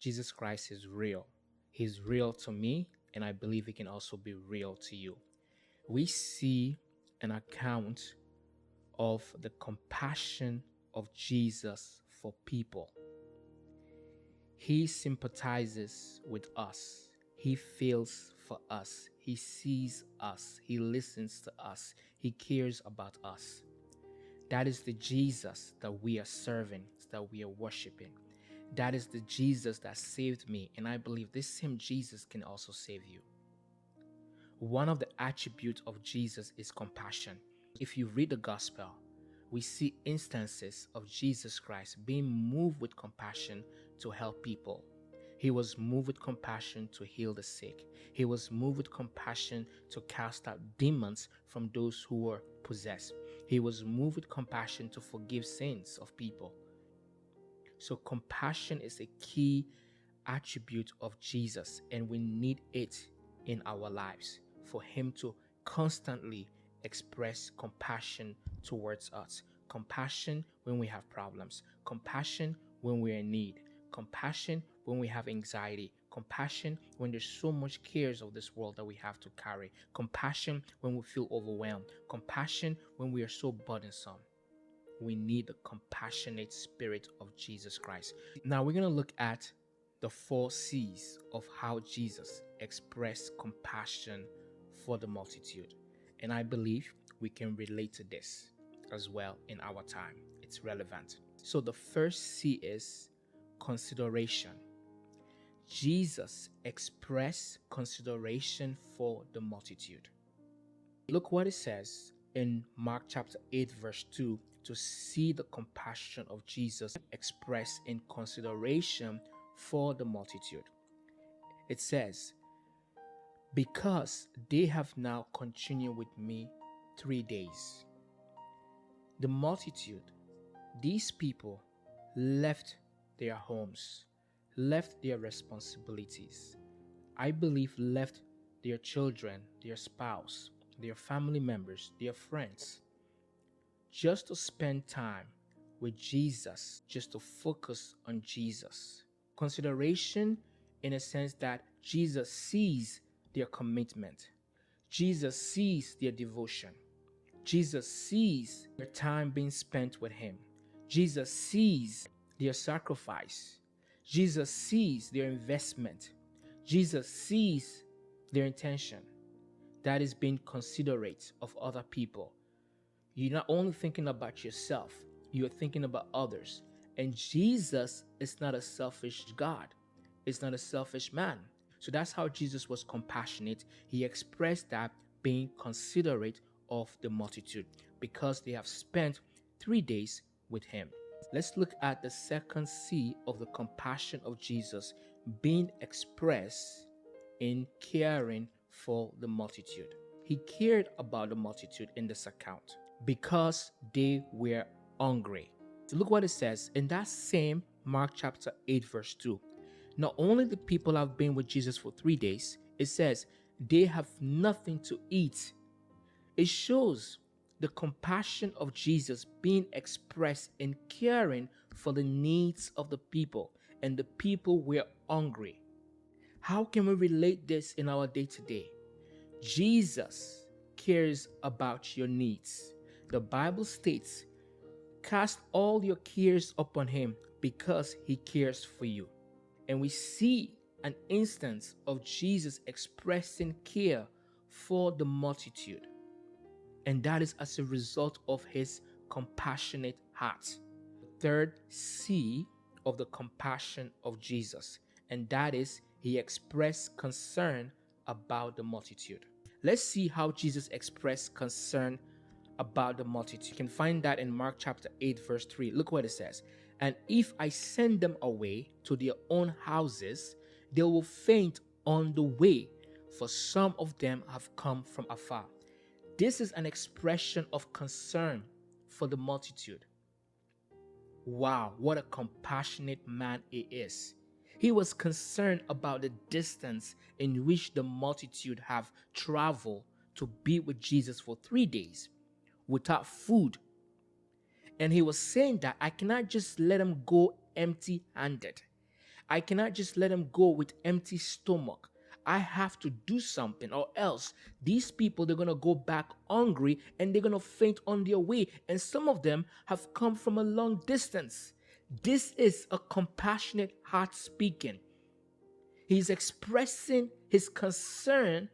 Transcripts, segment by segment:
Jesus Christ is real. He's real to me, and I believe he can also be real to you. We see an account of the compassion of Jesus for people. He sympathizes with us. He feels for us. He sees us. He listens to us. He cares about us. That is the Jesus that we are serving, that we are worshiping. That is the Jesus that saved me. And I believe this same Jesus can also save you. One of the attributes of Jesus is compassion. If you read the gospel, we see instances of Jesus Christ being moved with compassion to help people. He was moved with compassion to heal the sick. He was moved with compassion to cast out demons from those who were possessed. He was moved with compassion to forgive sins of people. So compassion is a key attribute of Jesus, and we need it in our lives for him to constantly express compassion towards us. Compassion when we have problems, compassion when we're in need, compassion when we have anxiety, compassion when there's so much cares of this world that we have to carry, compassion when we feel overwhelmed, compassion when we are so burdensome. We need the compassionate spirit of Jesus Christ. Now we're going to look at the 4 C's of how Jesus expressed compassion for the multitude. And I believe we can relate to this as well in our time. It's relevant. So the first C is consideration. Jesus expressed consideration for the multitude. Look what it says in Mark chapter 8 verse 2 to see the compassion of Jesus expressed in consideration for the multitude. It says, because they have now continued with me 3 days. The multitude, these people, left their homes, left their responsibilities. I believe left their children, their spouse, their family members, their friends, just to spend time with Jesus, just to focus on Jesus. Consideration in a sense that Jesus sees their commitment. Jesus sees their devotion. Jesus sees their time being spent with him. Jesus sees their sacrifice. Jesus sees their investment. Jesus sees their intention. That is being considerate of other people. You're not only thinking about yourself, you're thinking about others. And Jesus is not a selfish God. It's not a selfish man. So that's how Jesus was compassionate. He expressed that being considerate of the multitude because they have spent 3 days with him. Let's look at the second C of the compassion of Jesus being expressed in caring for the multitude. He cared about the multitude in this account because they were hungry. So look what it says in that same Mark chapter 8 verse 2. Not only the people have been with Jesus for 3 days, it says they have nothing to eat. It shows the compassion of Jesus being expressed in caring for the needs of the people, and the people were hungry. How can we relate this in our day-to-day? Jesus cares about your needs. The Bible states, cast all your cares upon him because he cares for you. And we see an instance of Jesus expressing care for the multitude. And that is as a result of his compassionate heart. Third C of the compassion of Jesus, and that is he expressed concern about the multitude. Let's see how Jesus expressed concern about the multitude. You can find that in Mark chapter 8 verse 3. Look what it says. And if I send them away to their own houses, they will faint on the way, for some of them have come from afar. This is an expression of concern for the multitude. Wow, what a compassionate man he is. He was concerned about the distance in which the multitude have traveled to be with Jesus for 3 days without food. And he was saying that I cannot just let them go empty-handed. I cannot just let them go with empty stomach. I have to do something, or else these people, they're going to go back hungry and they're going to faint on their way. And some of them have come from a long distance. This is a compassionate heart speaking. He's expressing his concern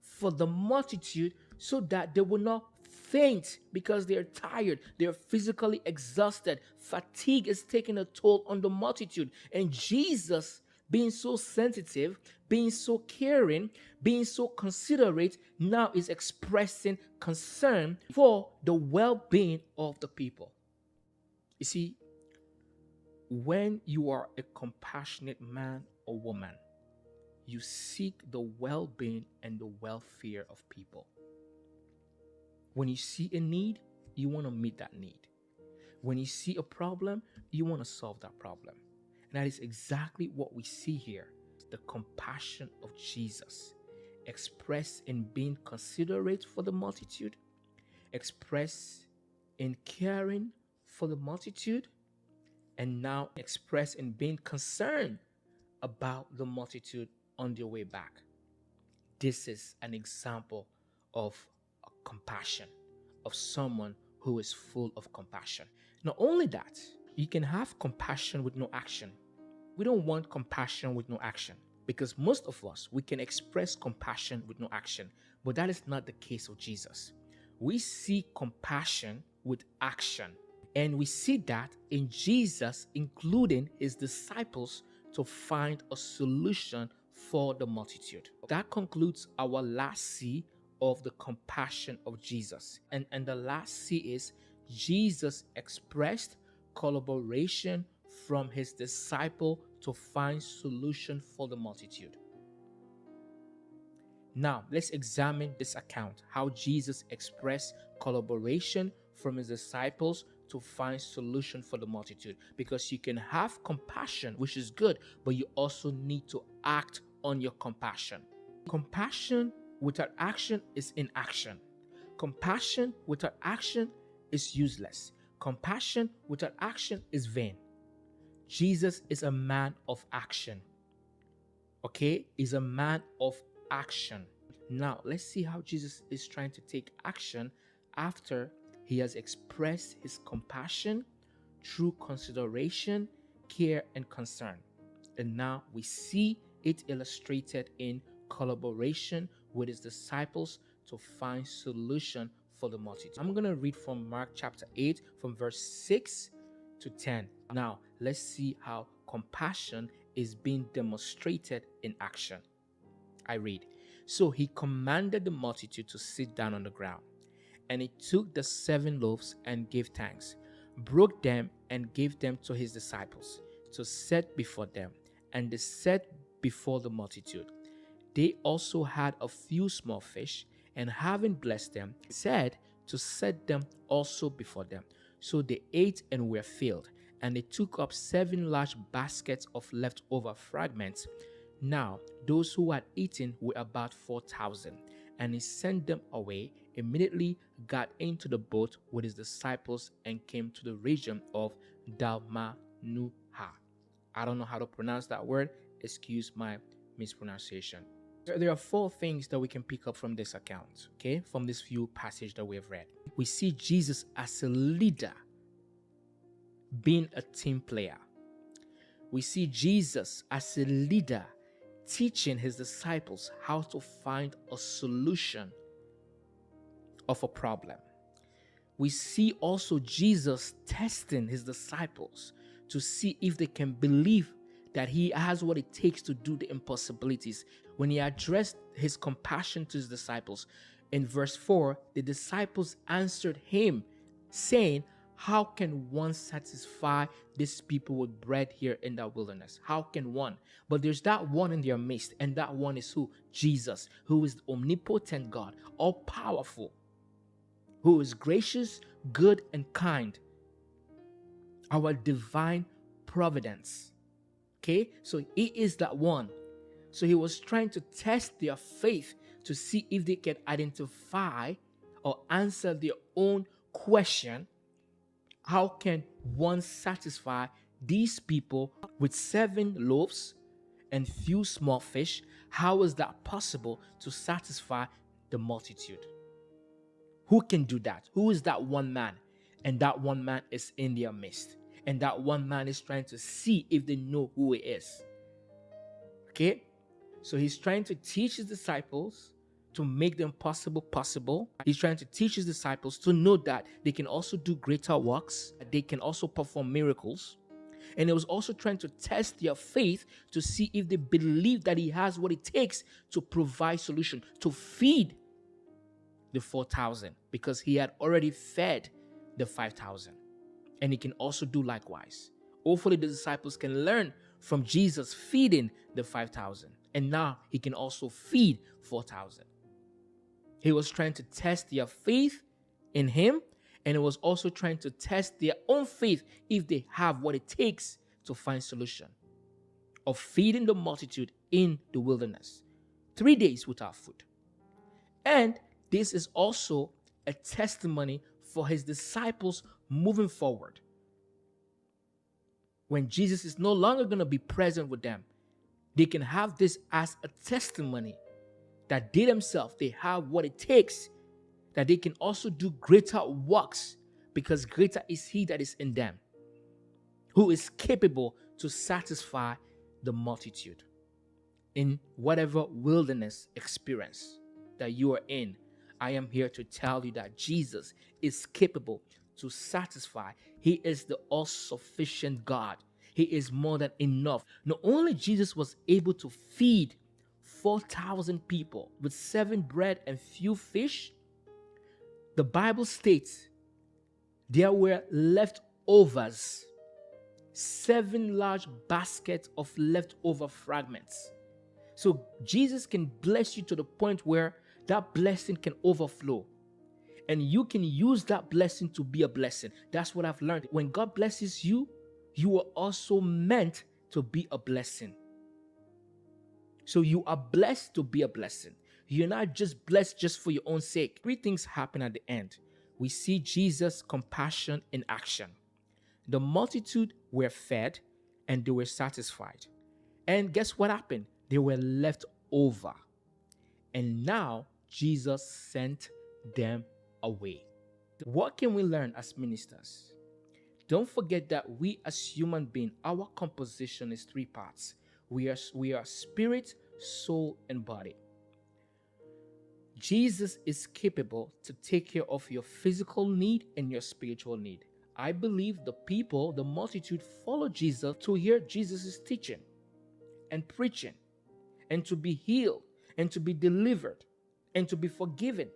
for the multitude so that they will not faint because they're tired, they're physically exhausted. Fatigue is taking a toll on the multitude. And Jesus, being so sensitive, being so caring, being so considerate, now is expressing concern for the well-being of the people. You see, when you are a compassionate man or woman, you seek the well-being and the welfare of people. When you see a need, you want to meet that need. When you see a problem, you want to solve that problem. And that is exactly what we see here. The compassion of Jesus expressed in being considerate for the multitude, expressed in caring for the multitude, and now expressed in being concerned about the multitude on their way back. This is an example of compassion, of someone who is full of compassion. Not only that, you can have compassion with no action. We don't want compassion with no action, because most of us, we can express compassion with no action, but that is not the case of Jesus. We see compassion with action, and we see that in Jesus, including his disciples, to find a solution for the multitude. That concludes our last C of the compassion of Jesus. And the last C is Jesus expressed collaboration from his disciple to find solution for the multitude. Now, let's examine this account, how Jesus expressed collaboration from his disciples to find solution for the multitude. Because you can have compassion, which is good, but you also need to act on your compassion. Compassion without action is inaction. Compassion without action is useless. Compassion without action is vain. Jesus is a man of action. Okay? He's a man of action. Now, let's see how Jesus is trying to take action after he has expressed his compassion through consideration, care, and concern. And now we see it illustrated in collaboration with his disciples to find solution for the multitude. I'm going to read from Mark chapter 8 from verse 6 to 10. Now, let's see how compassion is being demonstrated in action. I read, "So he commanded the multitude to sit down on the ground. And he took the 7 loaves and gave thanks, broke them and gave them to his disciples to set before them. And they set before the multitude. They also had a few small fish, and having blessed them, said to set them also before them. So they ate and were filled, and they took up 7 large baskets of leftover fragments. Now those who had eaten were about 4,000. And he sent them away, immediately got into the boat with his disciples, and came to the region of Dalmanuha." I don't know how to pronounce that word. Excuse my mispronunciation. There are 4 things that we can pick up from this account, okay? From this few passage that we have read. We see Jesus as a leader, being a team player. We see Jesus as a leader, teaching his disciples how to find a solution of a problem. We see also Jesus testing his disciples to see if they can believe that he has what it takes to do the impossibilities. When he addressed his compassion to his disciples, in verse 4, the disciples answered him, saying, "How can one satisfy these people with bread here in the wilderness? How can one?" But there's that one in their midst, and that one is who? Jesus, who is the omnipotent God, all powerful, who is gracious, good, and kind. Our divine providence. Okay, so he is that one. So he was trying to test their faith to see if they can identify or answer their own question. How can one satisfy these people with 7 loaves and few small fish, how is that possible to satisfy the multitude? Who can do that? Who is that one man? And that one man is in their midst. And that one man is trying to see if they know who he is. Okay? So he's trying to teach his disciples to make the impossible possible. He's trying to teach his disciples to know that they can also do greater works, that they can also perform miracles. And he was also trying to test their faith to see if they believe that he has what it takes to provide solution, to feed the 4,000, because he had already fed the 5,000. And he can also do likewise. Hopefully the disciples can learn from Jesus feeding the 5,000. And now he can also feed 4,000. He was trying to test their faith in him, and it was also trying to test their own faith if they have what it takes to find solution of feeding the multitude in the wilderness. 3 days without food. And this is also a testimony for his disciples moving forward. When Jesus is no longer going to be present with them, they can have this as a testimony that they themselves, they have what it takes, that they can also do greater works, because greater is he that is in them, who is capable to satisfy the multitude. In whatever wilderness experience that you are in, I am here to tell you that Jesus is capable to satisfy. He is the all-sufficient God. He is more than enough. Not only Jesus was able to feed 4,000 people with 7 bread and few fish, the Bible states there were leftovers, 7 large baskets of leftover fragments. So Jesus can bless you to the point where that blessing can overflow. And you can use that blessing to be a blessing. That's what I've learned. When God blesses you, you are also meant to be a blessing. So you are blessed to be a blessing. You're not just blessed just for your own sake. 3 things happen at the end. We see Jesus' compassion in action. The multitude were fed and they were satisfied. And guess what happened? They were left over. And now Jesus sent them away. What can we learn as ministers? Don't forget that we as human beings, our composition is 3 parts. We are spirit, soul, and body. Jesus is capable to take care of your physical need and your spiritual need. I believe the people, the multitude, followed Jesus to hear Jesus' teaching and preaching, and to be healed, and to be delivered, and to be forgiven.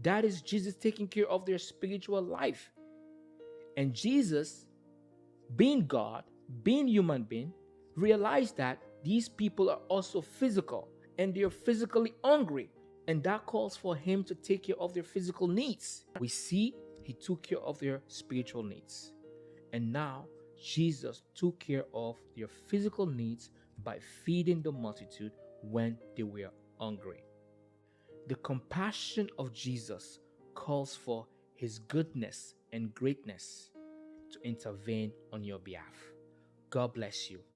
That is Jesus taking care of their spiritual life. And Jesus, being God, being human being, realized that these people are also physical, and they are physically hungry. And that calls for him to take care of their physical needs. We see he took care of their spiritual needs. And now Jesus took care of their physical needs by feeding the multitude when they were hungry. The compassion of Jesus calls for his goodness and greatness to intervene on your behalf. God bless you.